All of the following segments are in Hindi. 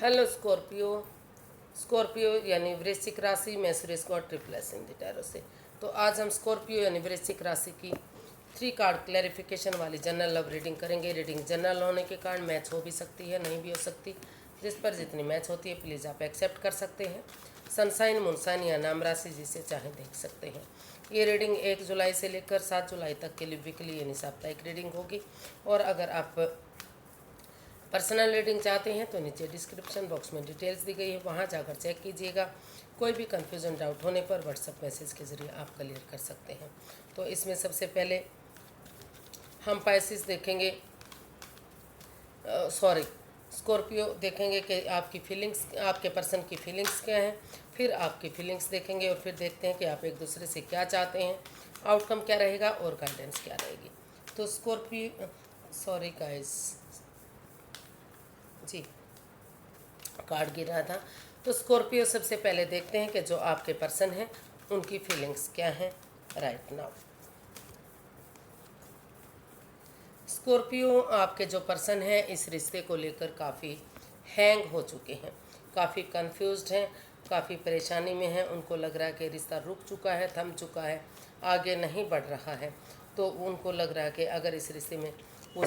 Hello Scorpio. स्कॉर्पियो यानी वृश्चिक राशि में Suresh Gaud triple in the tarot से। तो आज हम स्कॉर्पियो यानी वृश्चिक राशि की 3 कार्ड क्लैरिफिकेशन वाली जनरल लव रीडिंग करेंगे। रीडिंग जनरल होने के कारण मैच हो भी सकती है, नहीं भी हो सकती। जिस पर जितनी मैच होती है प्लीज़ आप एक्सेप्ट कर सकते हैं। सनसाइन, मूनसाइन या नाम राशि जिसे चाहें देख सकते हैं। ये रीडिंग 1 जुलाई से लेकर 7 जुलाई तक के लिए वीकली यानी साप्ताहिक रीडिंग होगी। और अगर आप पर्सनल रीडिंग चाहते हैं तो नीचे डिस्क्रिप्शन बॉक्स में डिटेल्स दी गई है, वहाँ जाकर चेक कीजिएगा। कोई भी कन्फ्यूज़न डाउट होने पर व्हाट्सएप मैसेज के ज़रिए आप क्लियर कर सकते हैं। तो इसमें सबसे पहले हम पाइसिस देखेंगे, सॉरी स्कॉर्पियो देखेंगे कि आपकी फीलिंग्स, आपके पर्सन की फीलिंग्स क्या हैं। फिर आपकी फीलिंग्स देखेंगे और फिर देखते हैं कि आप एक दूसरे से क्या चाहते हैं, आउटकम क्या रहेगा और गाइडेंस क्या रहेगी। तो स्कॉर्पियो, सॉरी गाइस जी, कार्ड गिरा था। तो स्कॉर्पियो सबसे पहले देखते हैं कि जो आपके पर्सन हैं उनकी फीलिंग्स क्या हैं राइट नाउ। स्कॉर्पियो, आपके जो पर्सन हैं इस रिश्ते को लेकर काफ़ी हैंग हो चुके हैं, काफ़ी कंफ्यूज्ड हैं, काफ़ी परेशानी में हैं। उनको लग रहा है कि रिश्ता रुक चुका है, थम चुका है, आगे नहीं बढ़ रहा है। तो उनको लग रहा है कि अगर इस रिश्ते में वो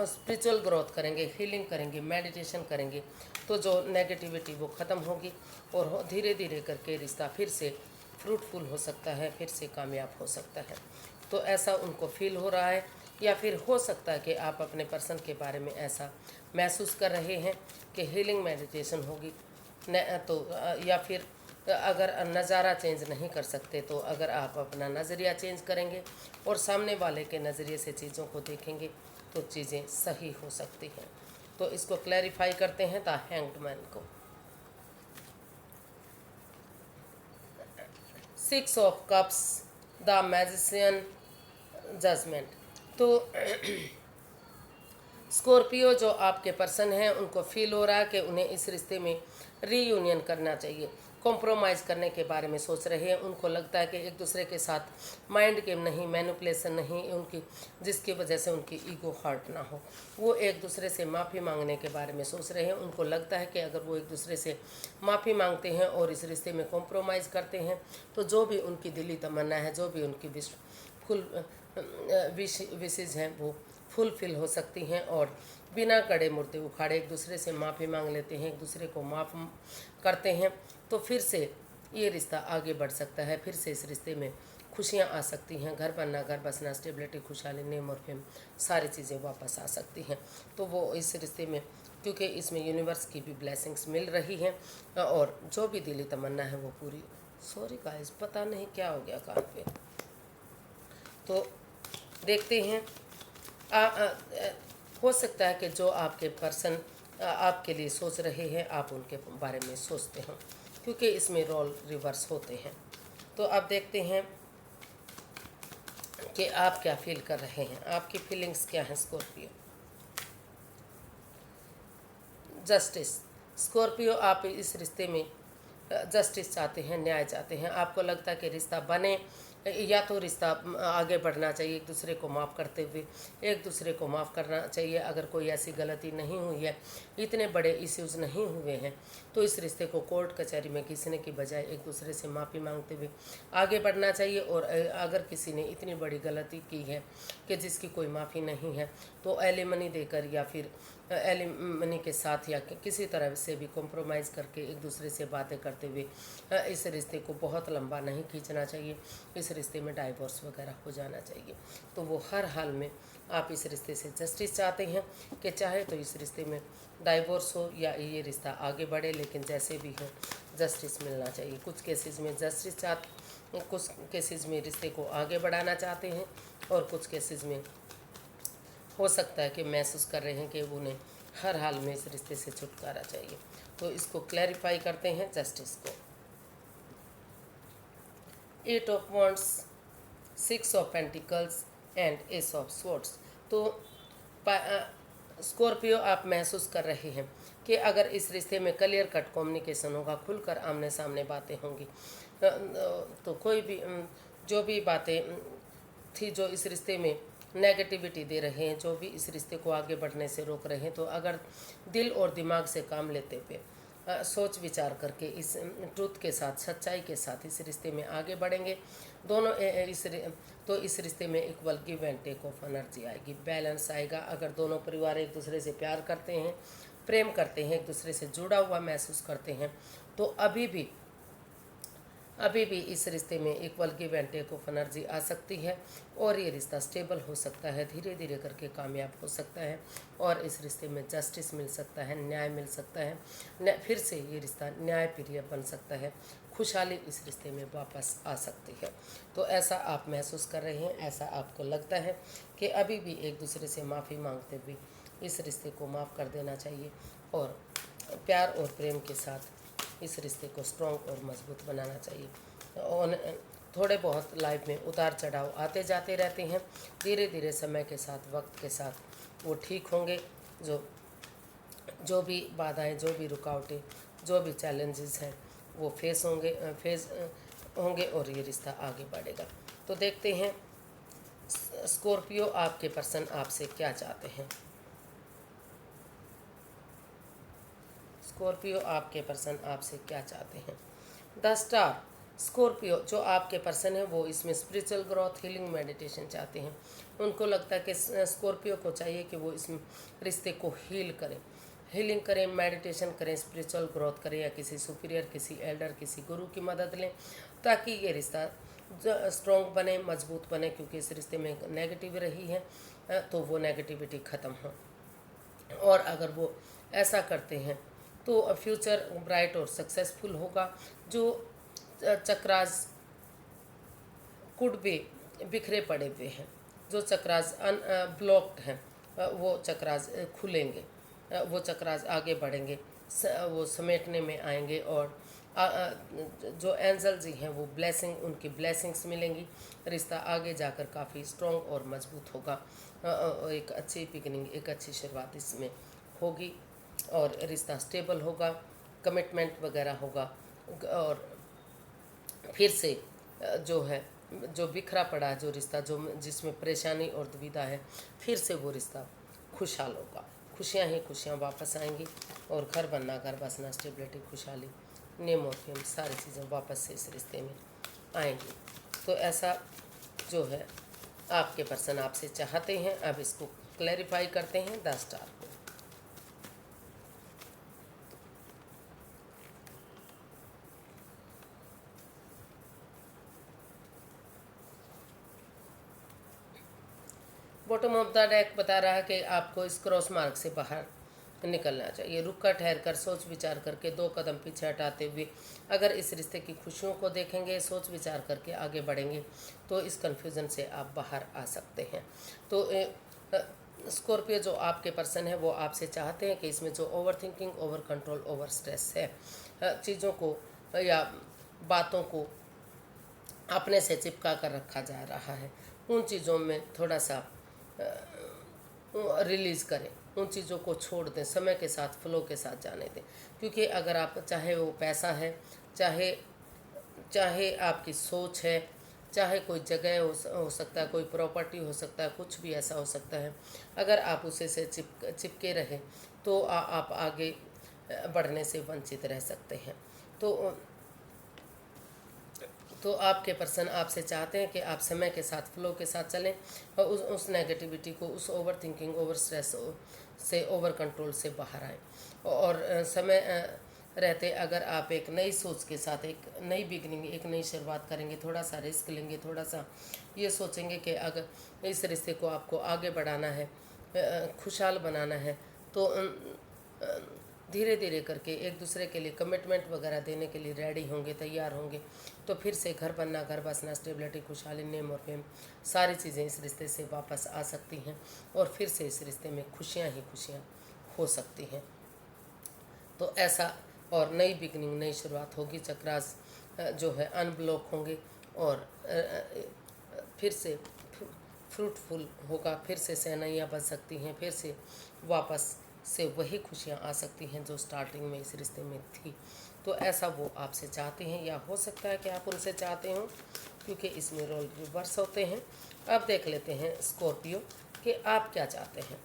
स्पिरिचुअल ग्रोथ करेंगे, हीलिंग करेंगे, मेडिटेशन करेंगे तो जो नेगेटिविटी वो ख़त्म होगी और धीरे धीरे करके रिश्ता फिर से फ्रूटफुल हो सकता है, फिर से कामयाब हो सकता है। तो ऐसा उनको फील हो रहा है। या फिर हो सकता है कि आप अपने पर्सन के बारे में ऐसा महसूस कर रहे हैं कि हीलिंग मेडिटेशन होगी तो या फिर अगर नज़ारा चेंज नहीं कर सकते तो अगर आप अपना नज़रिया चेंज करेंगे और सामने वाले के नज़रिए से चीज़ों को देखेंगे तो चीज़ें सही हो सकती हैं। तो इसको क्लैरिफाई करते हैं द हैंग्ड मैन को। 6 of cups, the magician, judgement. तो स्कॉर्पियो, जो आपके पर्सन हैं उनको फील हो रहा है कि उन्हें इस रिश्ते में रीयूनियन करना चाहिए, कॉम्प्रोमाइज़ करने के बारे में सोच रहे हैं। उनको लगता है कि एक दूसरे के साथ माइंड गेम नहीं, मैनिपुलेशन नहीं उनकी, जिसकी वजह से उनकी ईगो हर्ट ना हो। वो एक दूसरे से माफ़ी मांगने के बारे में सोच रहे हैं। उनको लगता है कि अगर वो एक दूसरे से माफ़ी मांगते हैं और इस रिश्ते में कॉम्प्रोमाइज़ करते हैं तो जो भी उनकी दिली तमन्ना है, जो भी उनकी फुल विशेज़ हैं वो फुलफिल हो सकती हैं और बिना कड़े मुर्दे उखाड़े एक दूसरे से माफ़ी मांग लेते हैं, एक दूसरे को माफ़ करते हैं तो फिर से ये रिश्ता आगे बढ़ सकता है। फिर से इस रिश्ते में खुशियाँ आ सकती हैं, घर बनना, घर बसना, स्टेबिलिटी, खुशहाली, नेम और फेम, सारी चीज़ें वापस आ सकती हैं। तो वो इस रिश्ते में, क्योंकि इसमें यूनिवर्स की भी ब्लेसिंग्स मिल रही हैं और जो भी दिली तमन्ना है वो पूरी, सॉरी गाइस पता नहीं क्या हो गया कान पे। तो देखते हैं हो सकता है कि जो आपके पर्सन आपके लिए सोच रहे हैं आप उनके बारे में सोचते हो, क्योंकि इसमें रोल रिवर्स होते हैं। तो अब देखते हैं कि आप क्या फील कर रहे हैं, आपकी फीलिंग्स क्या हैं स्कॉर्पियो। जस्टिस, स्कॉर्पियो, आप इस रिश्ते में जस्टिस चाहते हैं, न्याय चाहते हैं। आपको लगता है कि रिश्ता बने या तो रिश्ता आगे बढ़ना चाहिए, एक दूसरे को माफ़ करते हुए एक दूसरे को माफ़ करना चाहिए। अगर कोई ऐसी गलती नहीं हुई है, इतने बड़े इश्यूज़ नहीं हुए हैं तो इस रिश्ते को कोर्ट कचहरी में घिसने की बजाय एक दूसरे से माफ़ी मांगते हुए आगे बढ़ना चाहिए। और अगर किसी ने इतनी बड़ी गलती की है कि जिसकी कोई माफ़ी नहीं है तो एलिमनी देकर या फिर एलिमनी के साथ या किसी तरह से भी कॉम्प्रोमाइज़ करके एक दूसरे से बातें करते हुए इस रिश्ते को बहुत लंबा नहीं खींचना चाहिए। इस रिश्ते में डाइवोर्स वगैरह हो जाना चाहिए। तो वो हर हाल में आप इस रिश्ते से जस्टिस चाहते हैं कि चाहे तो इस रिश्ते में डाइवोर्स हो या ये रिश्ता आगे बढ़े, लेकिन जैसे भी हो जस्टिस मिलना चाहिए। कुछ केसेस में जस्टिस कुछ केसेस में रिश्ते को आगे बढ़ाना चाहते हैं और कुछ केसेस में हो सकता है कि महसूस कर रहे हैं कि उन्हें हर हाल में इस रिश्ते से छुटकारा चाहिए। तो इसको क्लैरिफाई करते हैं जस्टिस को। 8 of wands, 6 of pentacles and S of swords. तो स्कॉर्पियो, आप महसूस कर रहे हैं कि अगर इस रिश्ते में क्लियर कट कम्युनिकेशन होगा, खुलकर आमने सामने बातें होंगी तो कोई भी जो भी बातें थी जो इस रिश्ते में नेगेटिविटी दे रहे हैं, जो भी इस रिश्ते को आगे बढ़ने से रोक रहे हैं, तो अगर दिल और दिमाग से काम लेते हुए सोच विचार करके इस ट्रुथ के साथ, सच्चाई के साथ इस रिश्ते में आगे बढ़ेंगे दोनों, तो इस रिश्ते में equal give and take of energy आएगी, बैलेंस आएगा। अगर दोनों परिवार एक दूसरे से प्यार करते हैं, प्रेम करते हैं, एक दूसरे से जुड़ा हुआ महसूस करते हैं, तो अभी भी इस रिश्ते में equal give and take of energy आ सकती है और ये रिश्ता स्टेबल हो सकता है, धीरे धीरे करके कामयाब हो सकता है और इस रिश्ते में जस्टिस मिल सकता है, न्याय मिल सकता है, फिर से ये रिश्ता न्यायप्रिय बन सकता है, खुशहाली इस रिश्ते में वापस आ सकती है। तो ऐसा आप महसूस कर रहे हैं, ऐसा आपको लगता है कि अभी भी एक दूसरे से माफ़ी मांगते हुए इस रिश्ते को माफ़ कर देना चाहिए और प्यार और प्रेम के साथ इस रिश्ते को स्ट्रॉन्ग और मजबूत बनाना चाहिए। और थोड़े बहुत लाइफ में उतार चढ़ाव आते जाते रहते हैं, धीरे धीरे समय के साथ, वक्त के साथ वो ठीक होंगे। जो भी बाधाएं, जो भी रुकावटें, जो भी चैलेंजेस हैं वो फेस होंगे और ये रिश्ता आगे बढ़ेगा। तो देखते हैं स्कॉर्पियो, आपके पर्सन आपसे क्या चाहते हैं। स्कॉर्पियो, आपके पर्सन आपसे क्या चाहते हैं। द स्टार, स्कॉर्पियो जो आपके पर्सन है वो इसमें स्पिरिचुअल ग्रोथ, हीलिंग, मेडिटेशन चाहते हैं। उनको लगता है कि स्कॉर्पियो को चाहिए कि वो इस रिश्ते को हीलिंग करें, मेडिटेशन करें, स्पिरिचुअल ग्रोथ करें या किसी सुपीरियर, किसी एल्डर, किसी गुरु की मदद लें ताकि ये रिश्ता स्ट्रॉन्ग बने, मजबूत बने, क्योंकि इस रिश्ते में नेगेटिव रही है तो वो नेगेटिविटी ख़त्म हो। और अगर वो ऐसा करते हैं तो फ्यूचर ब्राइट और सक्सेसफुल होगा। जो चक्रास कुड भी बिखरे पड़े हुए हैं, जो चक्रास ब्लॉक्ड हैं, वो चक्रास खुलेंगे, वो चक्रास आगे बढ़ेंगे, वो समेटने में आएंगे और जो एंजल जी हैं वो उनकी ब्लेसिंग्स मिलेंगी। रिश्ता आगे जाकर काफ़ी स्ट्रॉन्ग और मजबूत होगा। एक अच्छी बिगिनिंग, एक अच्छी शुरुआत इसमें होगी और रिश्ता स्टेबल होगा, कमिटमेंट वगैरह होगा और फिर से जो बिखरा पड़ा जो रिश्ता, जिसमें परेशानी और दुविधा है, फिर से वो रिश्ता खुशहाल होगा। खुशियाँ ही खुशियाँ वापस आएंगी और घर बनना, घर बसना, स्टेबिलिटी, खुशहाली, नेम और फेम, सारी चीज़ें वापस से इस रिश्ते में आएंगी। तो ऐसा जो है आपके पर्सन आपसे चाहते हैं। अब इसको क्लैरिफाई करते हैं द स्टार को। बॉटम ऑफ द डेक बता रहा है कि आपको इस क्रॉस मार्ग से बाहर निकलना चाहिए। रुक कर, ठहर कर, सोच विचार करके 2 कदम पीछे हटाते हुए अगर इस रिश्ते की खुशियों को देखेंगे, सोच विचार करके आगे बढ़ेंगे तो इस कन्फ्यूज़न से आप बाहर आ सकते हैं। तो स्कॉर्पियो जो आपके पर्सन है वो आपसे चाहते हैं कि इसमें जो over thinking, over control, over stress है, चीज़ों को या बातों को अपने से चिपका कर रखा जा रहा है, उन चीज़ों में थोड़ा सा रिलीज़ करें, उन चीज़ों को छोड़ दें, समय के साथ, फ्लो के साथ जाने दें। क्योंकि अगर आप, चाहे वो पैसा है, चाहे आपकी सोच है, चाहे कोई जगह हो सकता है, कोई प्रॉपर्टी हो सकता है, कुछ भी ऐसा हो सकता है, अगर आप उसे से चिपके रहें तो आप आगे बढ़ने से वंचित रह सकते हैं। तो आपके पर्सन आपसे चाहते हैं कि आप समय के साथ, फ्लो के साथ चलें और उस नेगेटिविटी को, उस ओवर थिंकिंग, ओवर स्ट्रेस से, ओवर कंट्रोल से बाहर आएँ। और समय रहते अगर आप एक नई सोच के साथ, एक नई बिगनिंग, एक नई शुरुआत करेंगे, थोड़ा सा रिस्क लेंगे, थोड़ा सा ये सोचेंगे कि अगर इस रिश्ते को आपको आगे बढ़ाना है, खुशहाल बनाना है, तो धीरे धीरे करके एक दूसरे के लिए कमिटमेंट वगैरह देने के लिए रेडी होंगे, तैयार होंगे, तो फिर से घर बनना, घर बसना, स्टेबिलिटी, खुशहाली, नेम और फेम, सारी चीज़ें इस रिश्ते से वापस आ सकती हैं और फिर से इस रिश्ते में खुशियाँ ही खुशियाँ हो सकती हैं। तो ऐसा, और नई बिगनिंग, नई शुरुआत होगी, चक्रास जो है अनब्लॉक होंगे और फिर से फ्रूटफुल होगा, फिर से सहनाइयाँ बच सकती हैं, फिर से वापस से वही खुशियाँ आ सकती हैं जो स्टार्टिंग में इस रिश्ते में थी। तो ऐसा वो आपसे चाहते हैं या हो सकता है कि आप उनसे चाहते हो। क्योंकि इसमें रोल रिवर्स होते हैं। अब देख लेते हैं स्कॉर्पियो कि आप क्या चाहते हैं,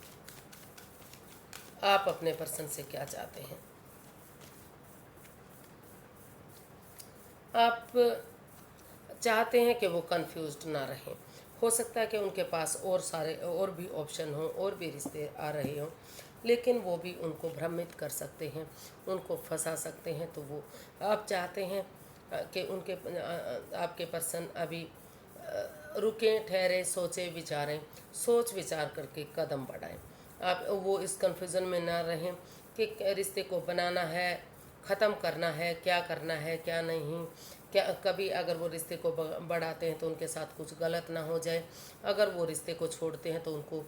आप अपने पर्सन से क्या चाहते हैं। आप चाहते हैं कि वो कंफ्यूज्ड ना रहें। हो सकता है कि उनके पास और भी ऑप्शन हों, और भी रिश्ते आ रहे हों, लेकिन वो भी उनको भ्रमित कर सकते हैं, उनको फंसा सकते हैं। तो वो आप चाहते हैं कि आपके पर्सन अभी रुकें, ठहरें, सोचें, विचारें, सोच विचार करके कदम बढ़ाएं। आप वो इस कन्फ्यूज़न में ना रहें कि रिश्ते को बनाना है, ख़त्म करना है, क्या करना है क्या नहीं। क्या कभी अगर वो रिश्ते को बढ़ाते हैं तो उनके साथ कुछ गलत ना हो जाए, अगर वो रिश्ते को छोड़ते हैं तो उनको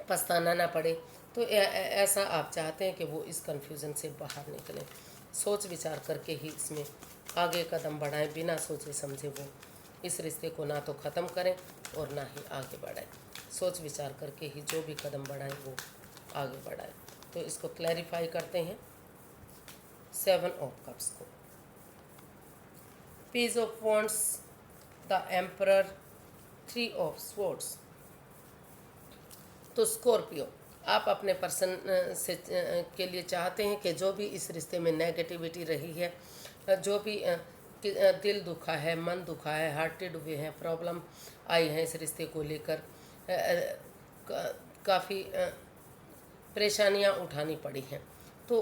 पछताना ना पड़े। तो ऐसा आप चाहते हैं कि वो इस कन्फ्यूज़न से बाहर निकलें। सोच विचार करके ही इसमें आगे कदम बढ़ाएं, बिना सोचे समझे वो इस रिश्ते को ना तो ख़त्म करें और ना ही आगे बढ़ाएं। सोच विचार करके ही जो भी कदम बढ़ाएं वो आगे बढ़ाएं। तो इसको क्लैरिफाई करते हैं 7 ऑफ कप्स को। Page of wands, the emperor, 3 of swords. तो स्कॉर्पियो, आप अपने पर्सन से के लिए चाहते हैं कि जो भी इस रिश्ते में नेगेटिविटी रही है, जो भी दिल दुखा है, मन दुखा है, हार्टेड हुए हैं, प्रॉब्लम आई है इस रिश्ते को लेकर, काफ़ी परेशानियां उठानी पड़ी हैं, तो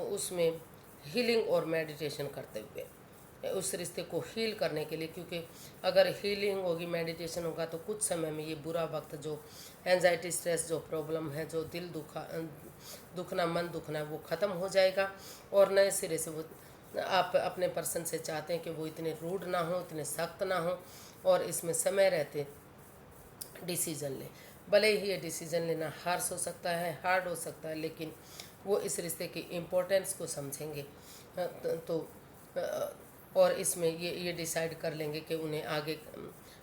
उसमें हीलिंग और मेडिटेशन करते हुए उस रिश्ते को हील करने के लिए, क्योंकि अगर हीलिंग होगी, मेडिटेशन होगा, तो कुछ समय में ये बुरा वक्त, जो एंजाइटी, स्ट्रेस, जो प्रॉब्लम है, जो दिल दुखना, मन दुखना, वो ख़त्म हो जाएगा। और नए सिरे से वो आप अपने पर्सन से चाहते हैं कि वो इतने रूड ना हो, इतने सख्त ना हो, और इसमें समय रहते डिसीज़न लें। भले ही ये डिसीज़न लेना हार्श हो सकता है, हार्ड हो सकता है, लेकिन वो इस रिश्ते की इम्पोर्टेंस को समझेंगे। तो और इसमें ये डिसाइड कर लेंगे कि उन्हें आगे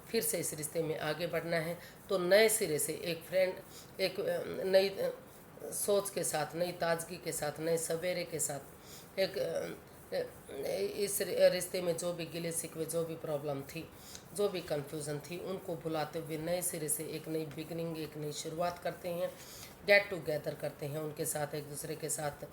फिर से इस रिश्ते में आगे बढ़ना है। तो नए सिरे से एक नई सोच के साथ, नई ताजगी के साथ, नए सवेरे के साथ, इस रिश्ते में जो भी गिले शिकवे, जो भी प्रॉब्लम थी, जो भी कंफ्यूजन थी, उनको भुलाते हुए नए सिरे से एक नई बिगनिंग, एक नई शुरुआत करते हैं। गेट टुगेदर करते हैं, उनके साथ एक दूसरे के साथ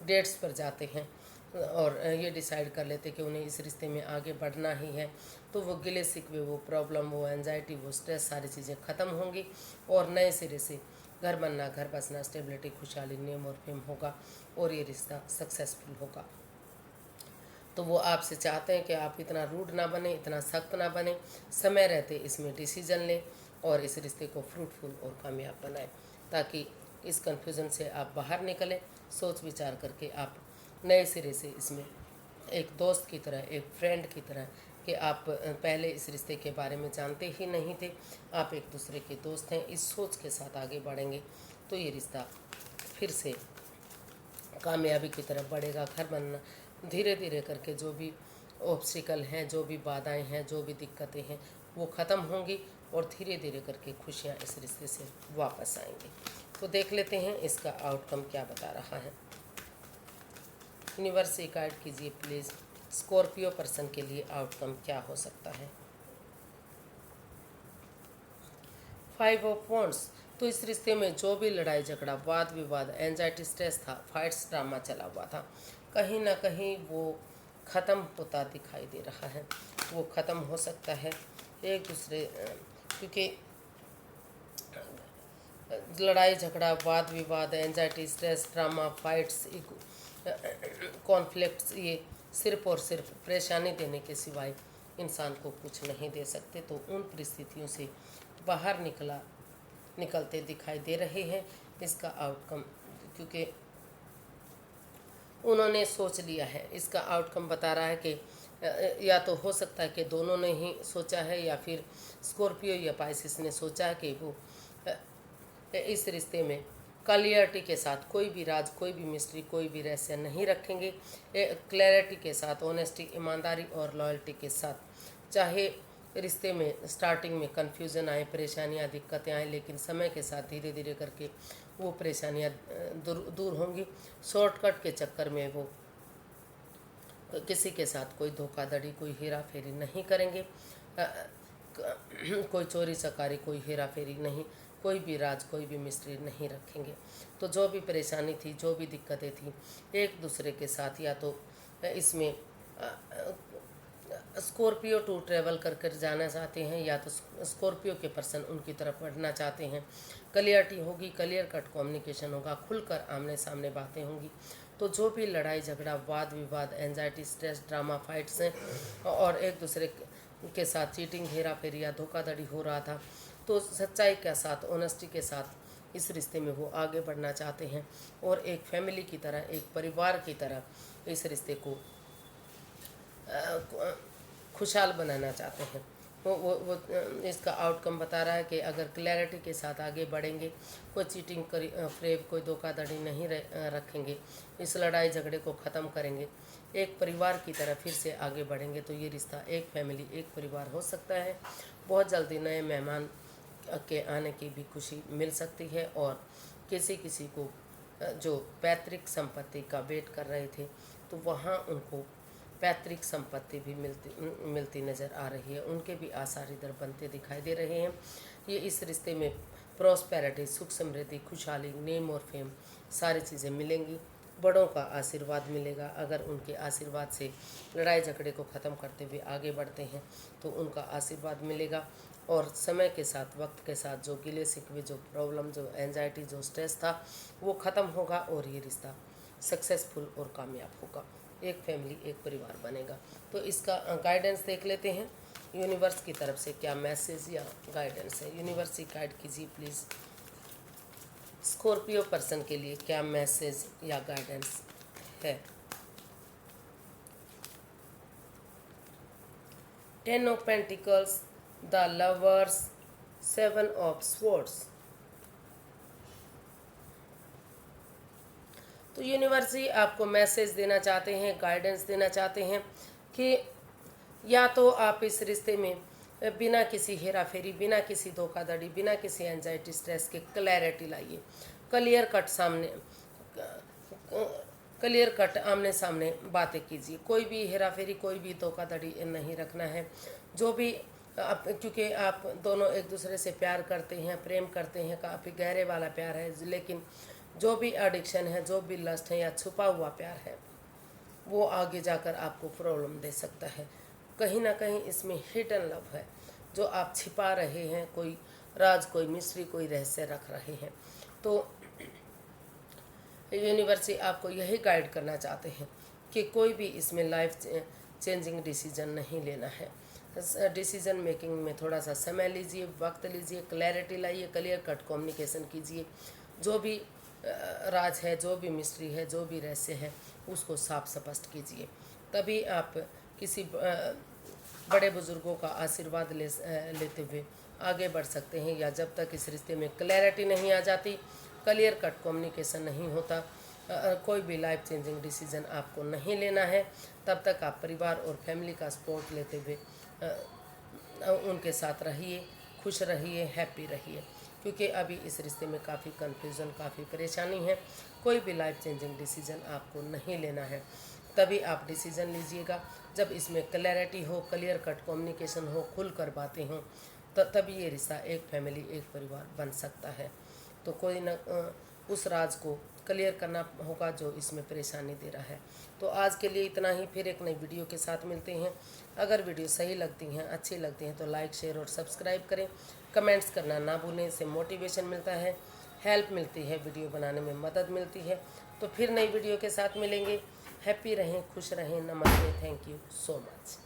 डेट्स पर जाते हैं और ये डिसाइड कर लेते कि उन्हें इस रिश्ते में आगे बढ़ना ही है। तो वो गिले शिकवे, वो प्रॉब्लम, वो एंजाइटी, वो स्ट्रेस, सारी चीज़ें ख़त्म होंगी और नए सिरे से घर बनना, घर बसना, स्टेबिलिटी, खुशहाली, नेम और फेम होगा और ये रिश्ता सक्सेसफुल होगा। तो वो आपसे चाहते हैं कि आप इतना रूड ना बने, इतना सख्त ना बने, समय रहते इसमें डिसीजन लें और इस रिश्ते को फ्रूटफुल और कामयाब बनाएं, ताकि इस कन्फ्यूज़न से आप बाहर निकलें। सोच विचार करके आप नए सिरे से इसमें एक दोस्त की तरह, एक फ्रेंड की तरह, कि आप पहले इस रिश्ते के बारे में जानते ही नहीं थे, आप एक दूसरे के दोस्त हैं, इस सोच के साथ आगे बढ़ेंगे तो ये रिश्ता फिर से कामयाबी की तरफ बढ़ेगा। घर बनना धीरे धीरे करके जो भी ऑब्स्टिकल हैं, जो भी बाधाएं हैं, जो भी दिक्कतें हैं, वो ख़त्म होंगी और धीरे धीरे करके खुशियाँ इस रिश्ते से वापस आएंगी। तो देख लेते हैं इसका आउटकम क्या बता रहा है। यूनिवर्स से गाइड कीजिए प्लीज़, स्कॉर्पियो पर्सन के लिए आउटकम क्या हो सकता है। 5 ऑफ वॉन्ड्स। तो इस रिश्ते में जो भी लड़ाई झगड़ा, वाद विवाद, एंजाइटी, स्ट्रेस था, फाइट्स, ड्रामा चला हुआ था, कहीं ना कहीं वो ख़त्म होता दिखाई दे रहा है। वो ख़त्म हो सकता है एक दूसरे, क्योंकि लड़ाई झगड़ा, वाद विवाद, anxiety, stress, drama, fights, conflicts, ये सिर्फ और सिर्फ परेशानी देने के सिवाय इंसान को कुछ नहीं दे सकते। तो उन परिस्थितियों से बाहर निकलते दिखाई दे रहे हैं इसका आउटकम, क्योंकि उन्होंने सोच लिया है। इसका आउटकम बता रहा है कि या तो हो सकता है कि दोनों ने ही सोचा है, या फिर स्कॉर्पियो या पाइसिस ने सोचा है कि वो इस रिश्ते में क्लियरिटी के साथ कोई भी राज, कोई भी मिस्ट्री, कोई भी रहस्य नहीं रखेंगे। क्लैरिटी के साथ, ऑनेस्टी, ईमानदारी और लॉयल्टी के साथ, चाहे रिश्ते में स्टार्टिंग में कन्फ्यूज़न आए, परेशानियाँ, दिक्कतें आए, लेकिन समय के साथ धीरे धीरे करके वो परेशानियाँ दूर होंगी। शॉर्टकट के चक्कर में वो किसी के साथ कोई धोखाधड़ी, कोई हेरा फेरी नहीं करेंगे, कोई चोरी चकारी, कोई हेरा फेरी नहीं, कोई भी राज, कोई भी मिस्ट्री नहीं रखेंगे। तो जो भी परेशानी थी, जो भी दिक्कतें थी एक दूसरे के साथ, या तो इसमें स्कॉर्पियो टू ट्रेवल कर कर जाना चाहते हैं, या तो स्कॉर्पियो के पर्सन उनकी तरफ बढ़ना चाहते हैं, क्लियरिटी होगी, क्लियर कट कम्युनिकेशन होगा, खुलकर आमने सामने बातें होंगी। तो जो भी लड़ाई झगड़ा, वाद विवाद, एंजाइटी, स्ट्रेस, ड्रामा, फाइट्स हैं और एक दूसरे के साथ चीटिंग, हेरा फेरी या धोखाधड़ी हो रहा था, तो सच्चाई के साथ, ऑनेस्टी के साथ इस रिश्ते में वो आगे बढ़ना चाहते हैं और एक फैमिली की तरह, एक परिवार की तरह इस रिश्ते को खुशहाल बनाना चाहते हैं। वो इसका आउटकम बता रहा है कि अगर क्लैरिटी के साथ आगे बढ़ेंगे, कोई चीटिंग फ्रेब, कोई धोखाधड़ी नहीं रखेंगे, इस लड़ाई झगड़े को ख़त्म करेंगे, एक परिवार की तरह फिर से आगे बढ़ेंगे, तो ये रिश्ता एक फैमिली, एक परिवार हो सकता है। बहुत जल्दी नए मेहमान के आने की भी खुशी मिल सकती है और किसी किसी को जो पैतृक संपत्ति का वेट कर रहे थे, तो वहाँ उनको पैतृक संपत्ति भी मिलती नज़र आ रही है, उनके भी आसार इधर बनते दिखाई दे रहे हैं। ये इस रिश्ते में प्रॉस्पेरिटी, सुख समृद्धि, खुशहाली, नेम और फेम सारी चीज़ें मिलेंगी। बड़ों का आशीर्वाद मिलेगा, अगर उनके आशीर्वाद से लड़ाई झगड़े को ख़त्म करते हुए आगे बढ़ते हैं तो उनका आशीर्वाद मिलेगा। और समय के साथ, वक्त के साथ जो गिले शिकवे, जो प्रॉब्लम, जो एंजाइटी, जो स्ट्रेस था, वो ख़त्म होगा और ये रिश्ता सक्सेसफुल और कामयाब होगा, एक फैमिली, एक परिवार बनेगा। तो इसका गाइडेंस देख लेते हैं, यूनिवर्स की तरफ से क्या मैसेज या गाइडेंस है। यूनिवर्स ही गाइड कीजिए प्लीज़, स्कॉर्पियो पर्सन के लिए क्या मैसेज या गाइडेंस है। 10 of pentacles, the lovers, 7 of swords. तो यूनिवर्स ही आपको मैसेज देना चाहते हैं, गाइडेंस देना चाहते हैं कि या तो आप इस रिश्ते में बिना किसी हेरा फेरी, बिना किसी धोखाधड़ी, बिना किसी एंजाइटी, स्ट्रेस के क्लैरिटी लाइए, क्लियर कट आमने सामने बातें कीजिए, कोई भी हेरा फेरी, कोई भी धोखाधड़ी नहीं रखना है। जो भी क्योंकि आप दोनों एक दूसरे से प्यार करते हैं, प्रेम करते हैं, काफ़ी गहरे वाला प्यार है, लेकिन जो भी एडिक्शन है, जो भी लस्ट है या छुपा हुआ प्यार है, वो आगे जाकर आपको प्रॉब्लम दे सकता है। कहीं ना कहीं इसमें हिडन लव है जो आप छिपा रहे हैं, कोई राज, कोई मिस्ट्री, कोई रहस्य रख रहे हैं। तो यूनिवर्स आपको यही गाइड करना चाहते हैं कि कोई भी इसमें लाइफ चेंजिंग डिसीजन नहीं लेना है। डिसीजन मेकिंग में थोड़ा सा समय लीजिए, वक्त लीजिए, क्लैरिटी लाइए, क्लियर कट कम्युनिकेशन कीजिए, जो भी राज है, जो भी मिस्ट्री है, जो भी रहस्य है, उसको साफ स्पष्ट कीजिए। तभी आप किसी बड़े बुजुर्गों का आशीर्वाद लेते हुए आगे बढ़ सकते हैं। या जब तक इस रिश्ते में क्लैरिटी नहीं आ जाती, क्लियर कट कम्युनिकेशन नहीं होता, कोई भी लाइफ चेंजिंग डिसीजन आपको नहीं लेना है, तब तक आप परिवार और फैमिली का सपोर्ट लेते हुए उनके साथ रहिए, खुश रहिए, हैप्पी रहिए। क्योंकि अभी इस रिश्ते में काफ़ी कन्फ्यूज़न, काफ़ी परेशानी है। कोई भी लाइफ चेंजिंग डिसीजन आपको नहीं लेना है। तभी आप डिसीजन लीजिएगा जब इसमें क्लैरिटी हो, क्लियर कट कम्युनिकेशन हो, खुल कर बातें हों, तो तभी ये रिश्ता एक फैमिली, एक परिवार बन सकता है। तो कोई न उस राज को क्लियर करना होगा जो इसमें परेशानी दे रहा है। तो आज के लिए इतना ही, फिर एक नई वीडियो के साथ मिलते हैं। अगर वीडियो सही लगती हैं, अच्छी लगती हैं तो लाइक, शेयर और सब्सक्राइब करें। कमेंट्स करना ना भूलें, इससे मोटिवेशन मिलता है, हेल्प मिलती है, वीडियो बनाने में मदद मिलती है। तो फिर नई वीडियो के साथ मिलेंगे। हैप्पी रहें, खुश रहें। नमस्ते, थैंक यू सो मच।